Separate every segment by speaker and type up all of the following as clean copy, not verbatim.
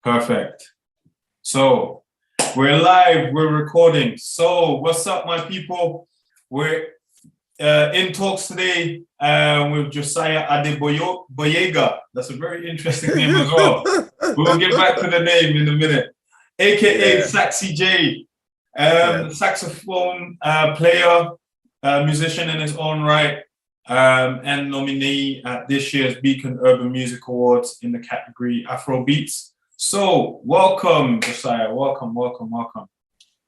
Speaker 1: Perfect. So we're live, we're recording. So what's up, my people? We're in talks today with Josiah Adeboyega. That's a very interesting name as well. We'll get back to the name in a minute. AKA Saxy J, saxophone player, musician in his own right, and nominee at this year's Beacon Urban Music Awards in the category Afro Beats. So welcome, Josiah. Welcome.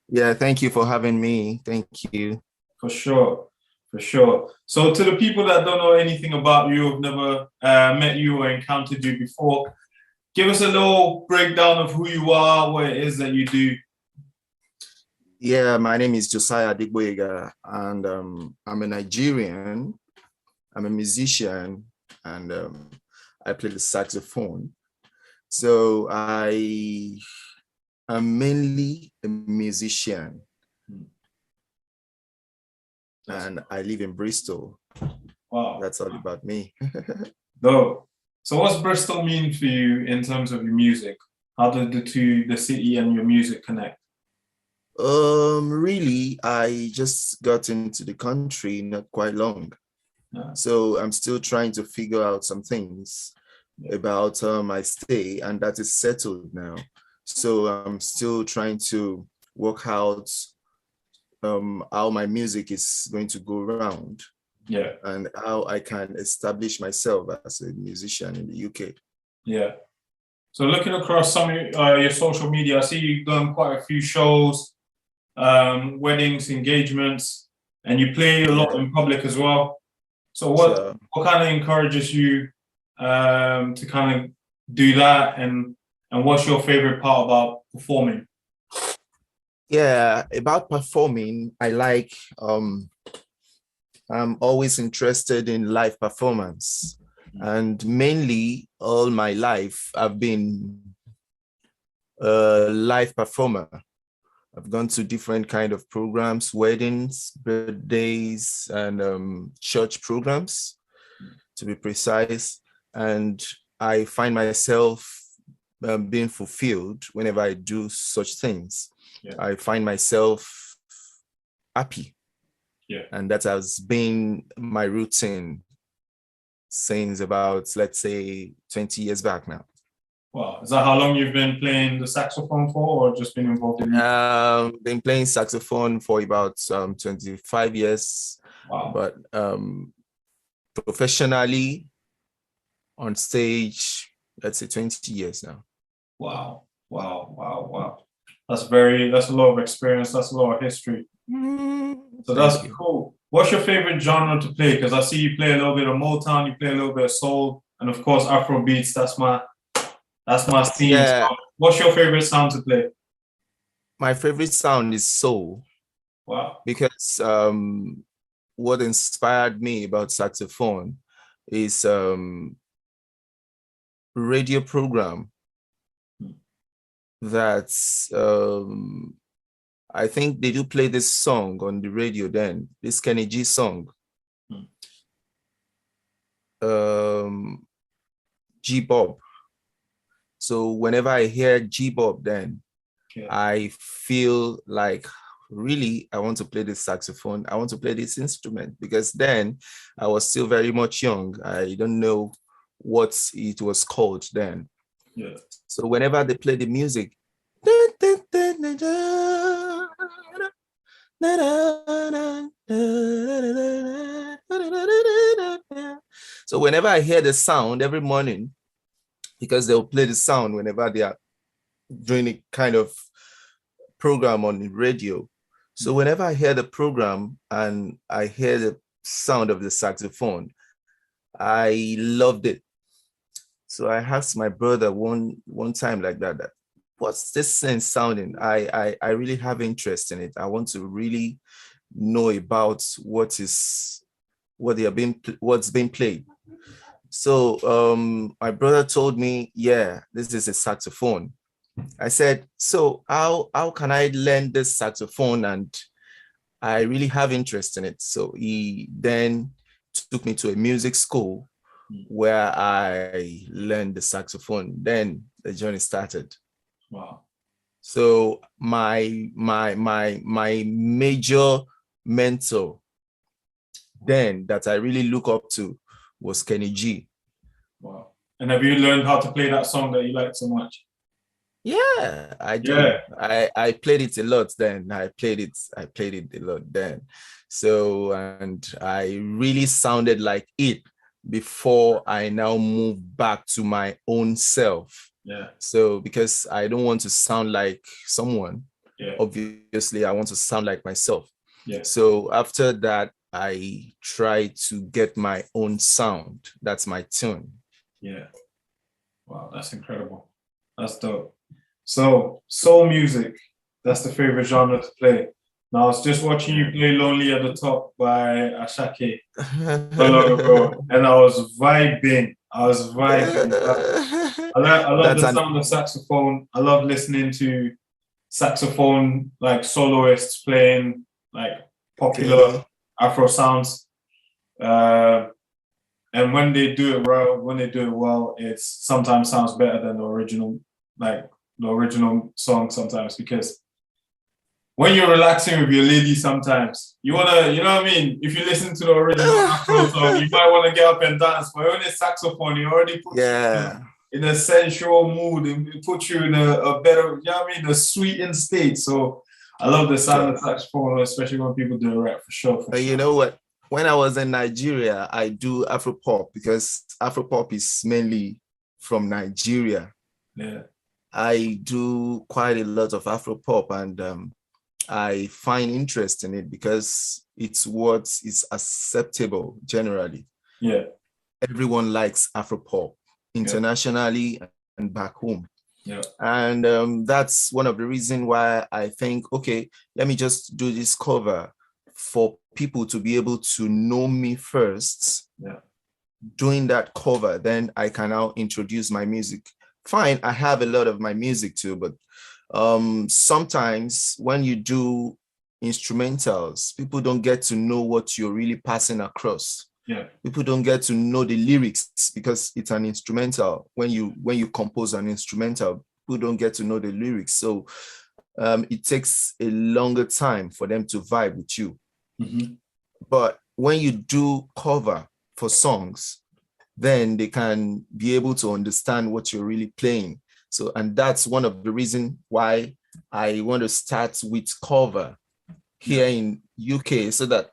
Speaker 2: Yeah, thank you for having me. Thank you.
Speaker 1: For sure. So to the people that don't know anything about you, have never met you or encountered you before, give us a little breakdown of who you are, what it is that you do.
Speaker 2: Yeah, my name is Josiah Adeboyega, and I'm a Nigerian. I'm a musician, and I play the saxophone. So I am mainly a musician, and I live in Bristol.
Speaker 1: Wow.
Speaker 2: That's all about me.
Speaker 1: Dope. So what's Bristol mean for you in terms of your music? How did the city and your music connect?
Speaker 2: Really, I just got into the country not quite long.
Speaker 1: Yeah.
Speaker 2: So I'm still trying to figure out some things about my stay, and that is settled now. So I'm still trying to work out how my music is going to go around, and how I can establish myself as a musician in the UK.
Speaker 1: Yeah. So looking across some of your social media, I see you've done quite a few shows, weddings, engagements, and you play a lot in public as well. So what kind of encourages you to kind of do that, and what's your favorite part about performing?
Speaker 2: Yeah, about performing, I like I'm always interested in live performance, and mainly all my life I've been a live performer. I've gone to different kind of programs, weddings, birthdays, and church programs, to be precise. And I find myself being fulfilled whenever I do such things. Yeah. I find myself happy. Yeah. And that has been my routine since about, let's say, 20 years back now.
Speaker 1: Wow. Is that how long you've been playing the saxophone for, or just been involved in music?
Speaker 2: Been playing saxophone for about 25 years.
Speaker 1: Wow.
Speaker 2: But professionally, on stage, let's say 20 years now.
Speaker 1: Wow. That's a lot of experience. That's a lot of history. So that's cool. What's your favorite genre to play? Because I see you play a little bit of Motown, you play a little bit of soul, and of course Afro beats. That's my scene.
Speaker 2: Yeah.
Speaker 1: So what's your favorite sound to play?
Speaker 2: My favorite sound is soul.
Speaker 1: Wow.
Speaker 2: Because what inspired me about saxophone is radio program that I think they do play this song on the radio then, this Kenny G song. G-Bob. So whenever I hear G-Bob then, I feel like really I want to play this saxophone. I want to play this instrument, because then I was still very much young. I don't know what it was called then.
Speaker 1: Yeah.
Speaker 2: So whenever they play the music, so whenever I hear the sound every morning, because they'll play the sound whenever they are doing a kind of program on the radio. So whenever I hear the program and I hear the sound of the saxophone, I loved it. So I asked my brother one time like that, what's this thing sounding? I really have interest in it. I want to really know about what's being played. So my brother told me, yeah, this is a saxophone. I said, so how can I learn this saxophone? And I really have interest in it. So he then took me to a music school where I learned the saxophone. Then the journey started.
Speaker 1: Wow.
Speaker 2: So my major mentor then that I really look up to was Kenny G.
Speaker 1: Wow. And have you learned how to play that song that you like so much?
Speaker 2: Yeah, I do.
Speaker 1: Yeah.
Speaker 2: I played it a lot then. I played it a lot then. So, and I really sounded like it before I now move back to my own self.
Speaker 1: Yeah.
Speaker 2: So, because I don't want to sound like someone,
Speaker 1: Yeah.
Speaker 2: obviously I want to sound like myself.
Speaker 1: Yeah.
Speaker 2: So after that, I try to get my own sound. That's my tune.
Speaker 1: Yeah. Wow, that's incredible. That's dope. So, soul music, that's the favorite genre to play. Now, I was just watching you play Lonely at the Top by Ashake not long ago, and I was vibing. I was vibing. I love
Speaker 2: That's
Speaker 1: the sound of saxophone. I love listening to saxophone, like soloists playing like popular Afro sounds. And when they do it well, it sometimes sounds better than the original song sometimes, because when you're relaxing with your lady, sometimes you wanna, you know what I mean? If you listen to the original Afro song, you might want to get up and dance, but when it's saxophone, it already puts you in a sensual mood, and it puts you in a better, you know what I mean, a sweetened state. So I love the sound of saxophone, especially when people do it right, for sure.
Speaker 2: You know what? When I was in Nigeria, I do Afro pop because Afro pop is mainly from Nigeria.
Speaker 1: Yeah.
Speaker 2: I do quite a lot of Afro pop, and I find interest in it because it's what is acceptable generally.
Speaker 1: Yeah.
Speaker 2: Everyone likes Afro pop internationally and back home.
Speaker 1: Yeah.
Speaker 2: And that's one of the reasons why I think, okay, let me just do this cover for people to be able to know me first.
Speaker 1: Yeah.
Speaker 2: Doing that cover, then I can now introduce my music. Fine, I have a lot of my music too, but sometimes when you do instrumentals, people don't get to know what you're really passing across.
Speaker 1: Yeah.
Speaker 2: People don't get to know the lyrics because it's an instrumental. When you compose an instrumental, people don't get to know the lyrics. So it takes a longer time for them to vibe with you.
Speaker 1: Mm-hmm.
Speaker 2: But when you do cover for songs, then they can be able to understand what you're really playing. So, and that's one of the reasons why I want to start with cover here in UK, so that,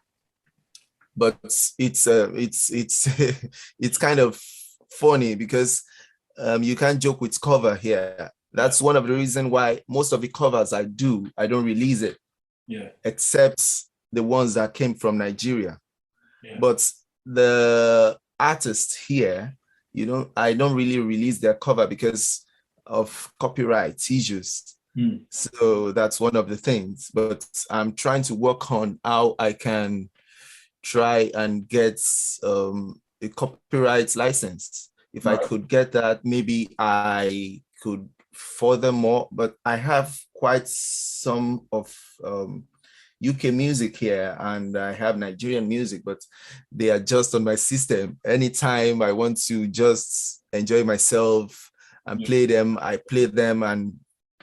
Speaker 2: but it's it's kind of funny because you can't joke with cover here. That's one of the reasons why most of the covers I don't release it.
Speaker 1: Yeah.
Speaker 2: Except the ones that came from Nigeria.
Speaker 1: Yeah.
Speaker 2: But the artists here, I don't really release their cover because of copyright issues. So that's one of the things. But I'm trying to work on how I can try and get a copyright license. If I could get that, maybe I could furthermore, but I have quite some of UK music here, and I have Nigerian music, but they are just on my system. Anytime I want to just enjoy myself and play them, I play them, and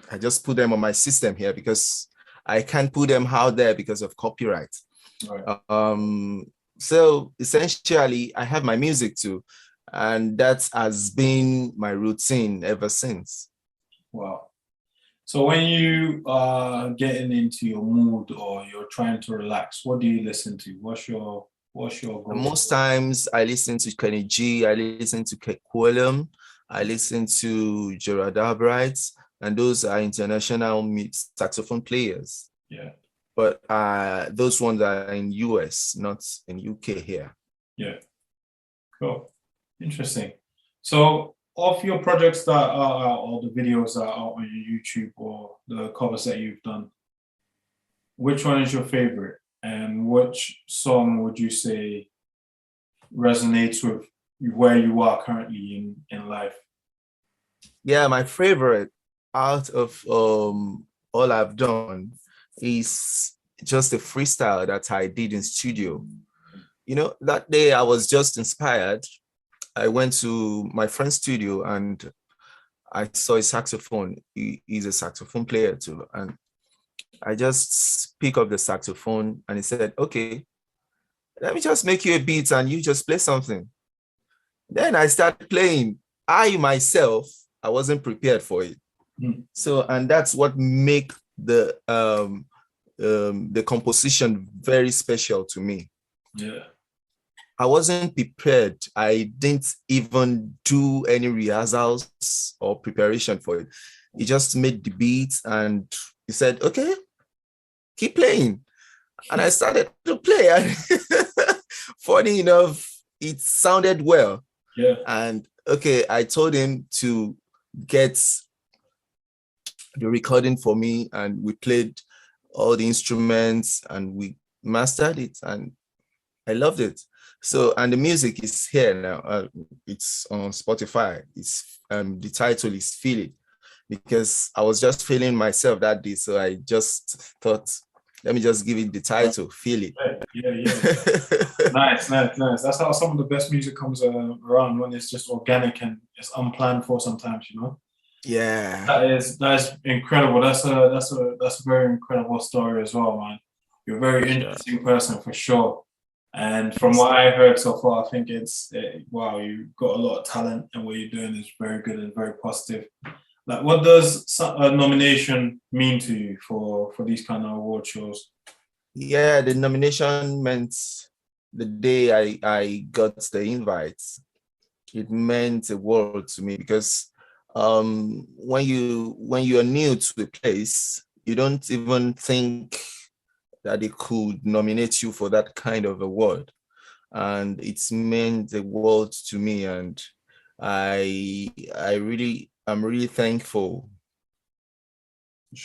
Speaker 2: I just put them on my system here because I can't put them out there because of copyright. So essentially, I have my music too, and that has been my routine ever since.
Speaker 1: Wow. So when you are getting into your mood or you're trying to relax, what do you listen to? What's your goal?
Speaker 2: Most times I listen to Kenny G, I listen to Kate Quillam, I listen to Gerard Albright, and those are international saxophone players.
Speaker 1: Yeah.
Speaker 2: But those ones are in US, not in UK here.
Speaker 1: Yeah. Cool. Interesting. So of your projects that are out, or the videos that are out on your YouTube, or the covers that you've done, which one is your favorite? And which song would you say resonates with where you are currently in life?
Speaker 2: Yeah, my favorite out of all I've done is just a freestyle that I did in studio. That day I was just inspired. I went to my friend's studio and I saw a saxophone. He's a saxophone player too. And I just pick up the saxophone and he said, okay, let me just make you a beat and you just play something. Then I started playing. I myself, I wasn't prepared for it. So, and that's what make the composition very special to me.
Speaker 1: Yeah.
Speaker 2: I wasn't prepared. I didn't even do any rehearsals or preparation for it. He just made the beat and he said, okay, keep playing. And I started to play. And funny enough, it sounded well.
Speaker 1: Yeah.
Speaker 2: And okay, I told him to get the recording for me and we played all the instruments and we mastered it and I loved it. So, and the music is here now. It's on Spotify. It's the title is Feel It, because I was just feeling myself that day. So I just thought, let me just give it the title, Feel It.
Speaker 1: Yeah. Nice. That's how some of the best music comes around, when it's just organic and it's unplanned for sometimes, you know?
Speaker 2: Yeah.
Speaker 1: That is incredible. That's a very incredible story as well, man. You're a very interesting person for sure. And from what I heard so far, I think wow, you've got a lot of talent and what you're doing is very good and very positive. Like, what does a nomination mean to you for these kind of award shows?
Speaker 2: Yeah, the nomination meant the day I got the invite, it meant a world to me, because when you're new to a place, you don't even think that they could nominate you for that kind of award. And it's meant the world to me. And I'm really thankful.
Speaker 1: For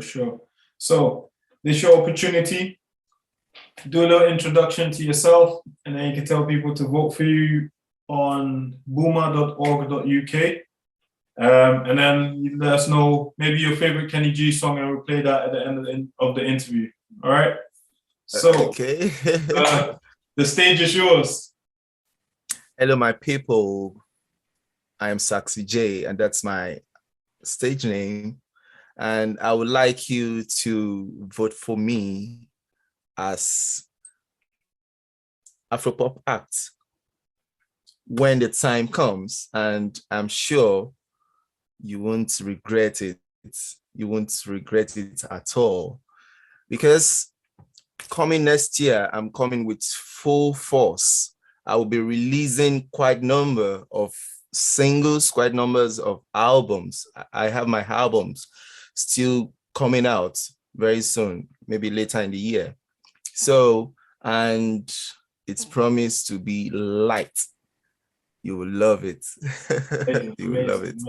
Speaker 1: sure. So this is your opportunity. Do a little introduction to yourself, and then you can tell people to vote for you on buma.org.uk. And then you let us know maybe your favorite Kenny G song, and we'll play that at the end of the interview. All right. So,
Speaker 2: okay.
Speaker 1: The stage is yours.
Speaker 2: Hello, my people. I am Saxy J, and that's my stage name. And I would like you to vote for me as Afropop act when the time comes, and I'm sure you won't regret it. You won't regret it at all, because coming next year, I'm coming with full force. I will be releasing quite a number of singles, quite numbers of albums. I have my albums still coming out very soon, maybe later in the year. So, and it's promised to be light. You will love it. You will love it.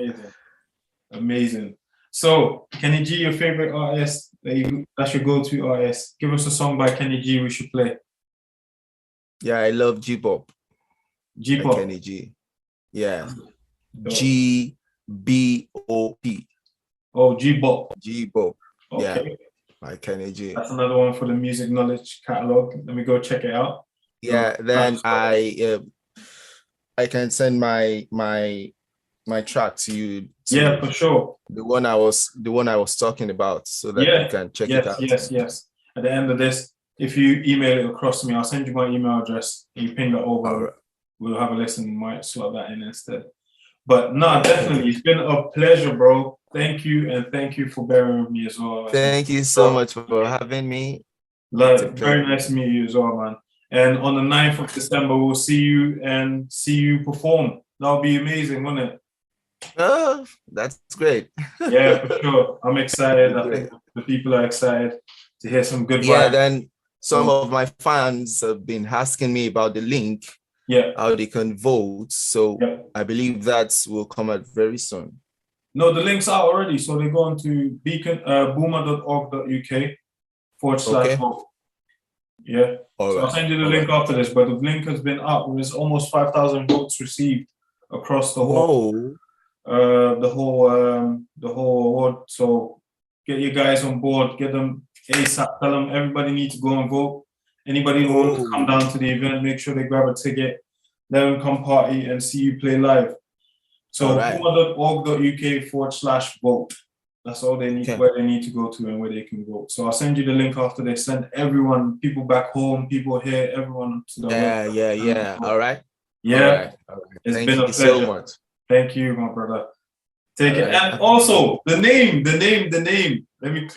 Speaker 1: Amazing. So, Kenny G, your favorite artist, that's your go-to artist. Give us a song by Kenny G we should play.
Speaker 2: Yeah, I love G-Bop.
Speaker 1: G-Pop.
Speaker 2: Kenny G. Yeah. G-B-O-P.
Speaker 1: Oh, G-Bop.
Speaker 2: G-Bop.
Speaker 1: Okay.
Speaker 2: Yeah, by Kenny G.
Speaker 1: That's another one for the music knowledge catalog. Let me go check it out.
Speaker 2: Yeah, then I can send my track to you.
Speaker 1: Yeah, for sure.
Speaker 2: The one I was talking about, so that you can check it out.
Speaker 1: Yes. At the end of this, if you email it across to me, I'll send you my email address and you ping that over. Right. We'll have a listen and might slot that in instead. But no, definitely, it's been a pleasure, bro. Thank you, and thank you for bearing with me as well.
Speaker 2: Thank you so much for having me.
Speaker 1: Very nice to meet you as well, man. And on the 9th of December, we'll see you perform. That'll be amazing, won't it?
Speaker 2: Oh, that's great.
Speaker 1: Yeah, for sure. I'm excited. I think the people are excited to hear some good vibes.
Speaker 2: Yeah, then some of my fans have been asking me about the link.
Speaker 1: Yeah.
Speaker 2: How they can vote. So I believe that will come out very soon.
Speaker 1: No, the link's out already. So they go on to buma.org.uk/vote. Yeah. So I'll send you the link after this, but the link has been up. There's almost 5,000 votes received across the whole award. So get your guys on board, get them ASAP, tell them everybody needs to go and vote. Anybody who wants to come down to the event, make sure they grab a ticket, let them come party and see you play live. So buma.org.uk/vote. That's all they need, where they need to go to and where they can vote. So I'll send you the link after they send everyone, people back home, people here, everyone to the website.
Speaker 2: Yeah. All right.
Speaker 1: Yeah.
Speaker 2: All right.
Speaker 1: It's
Speaker 2: Thank
Speaker 1: been
Speaker 2: you
Speaker 1: a pleasure.
Speaker 2: so much.
Speaker 1: Thank you, my brother. Take
Speaker 2: All
Speaker 1: it.
Speaker 2: right.
Speaker 1: And also the name. Let me